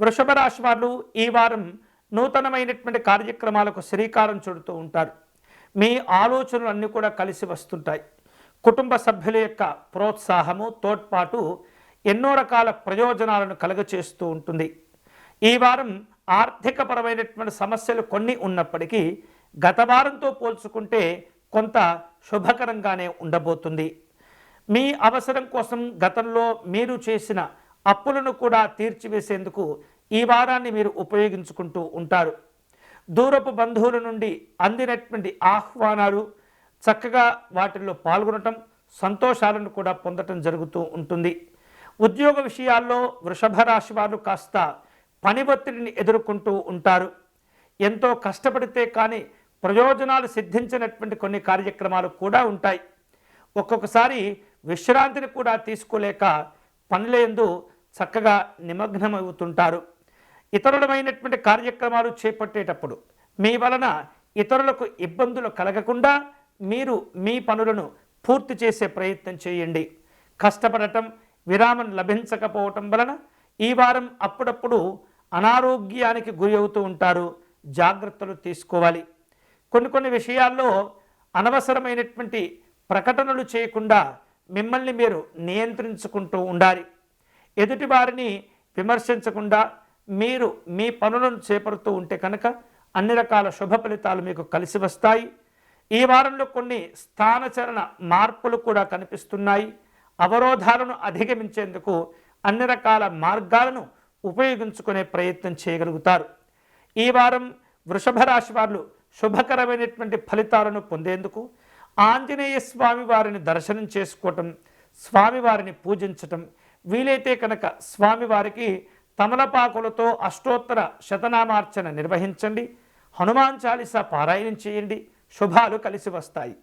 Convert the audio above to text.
వృషభ రాశి వారు ఈ వారం నూతనమైనటువంటి కార్యక్రమాలకు శ్రీకారం చుడుతూ ఉంటారు. మీ ఆలోచనలు అన్నీ కూడా కలిసి వస్తుంటాయి. కుటుంబ సభ్యుల యొక్క ప్రోత్సాహము, తోడ్పాటు ఎన్నో రకాల ప్రయోజనాలను కలుగచేస్తూ ఉంటుంది. ఈ వారం ఆర్థికపరమైనటువంటి సమస్యలు కొన్ని ఉన్నప్పటికీ గత వారంతో పోల్చుకుంటే కొంత శుభకరంగానే ఉండబోతుంది. మీ అవసరం కోసం గతంలో మీరు చేసిన అప్పులను కూడా తీర్చివేసేందుకు ఈ వారాన్ని మీరు ఉపయోగించుకుంటూ ఉంటారు. దూరపు బంధువుల నుండి అందినటువంటి ఆహ్వానాలు చక్కగా వాటిల్లో పాల్గొనటం, సంతోషాలను కూడా పొందటం జరుగుతూ ఉంటుంది. ఉద్యోగ విషయాల్లో వృషభ రాశి వారు కాస్త పని ఒత్తిడిని ఎదుర్కొంటూ ఉంటారు. ఎంతో కష్టపడితే కానీ ప్రయోజనాలు సిద్ధించినటువంటి కొన్ని కార్యక్రమాలు కూడా ఉంటాయి. ఒక్కొక్కసారి విశ్రాంతిని కూడా తీసుకోలేక పనులందు చక్కగా నిమగ్నమవుతుంటారు. ఇతరులమైనటువంటి కార్యక్రమాలు చేపట్టేటప్పుడు మీ వలన ఇతరులకు ఇబ్బందులు కలగకుండా మీరు మీ పనులను పూర్తి చేసే ప్రయత్నం చేయండి. కష్టపడటం, విరామం లభించకపోవటం వలన ఈ వారం అప్పుడప్పుడు అనారోగ్యానికి గురి అవుతూ ఉంటారు. జాగ్రత్తలు తీసుకోవాలి. కొన్ని విషయాల్లో అనవసరమైనటువంటి ప్రకటనలు చేయకుండా మిమ్మల్ని మీరు నియంత్రించుకుంటూ ఉండాలి. ఎదుటి వారిని విమర్శించకుండా మీరు మీ పనులను చేపడుతూ ఉంటే కనుక అన్ని రకాల శుభ ఫలితాలు మీకు కలిసి వస్తాయి. ఈ వారంలో కొన్ని స్థానచలన మార్పులు కూడా కనిపిస్తున్నాయి. అవరోధాలను అధిగమించేందుకు అన్ని రకాల మార్గాలను ఉపయోగించుకునే ప్రయత్నం చేయగలుగుతారు. ఈ వారం వృషభ రాశి వారు శుభకరమైనటువంటి ఫలితాలను పొందేందుకు ఆంజనేయ స్వామి వారిని దర్శనం చేసుకోవటం, స్వామివారిని పూజించటం, వీలైతే కనుక స్వామివారికి తమలపాకులతో అష్టోత్తర శతనామార్చన నిర్వహించండి. హనుమాన్ చాలీసా పారాయణం చేయండి. శుభాలు కలిసి వస్తాయి.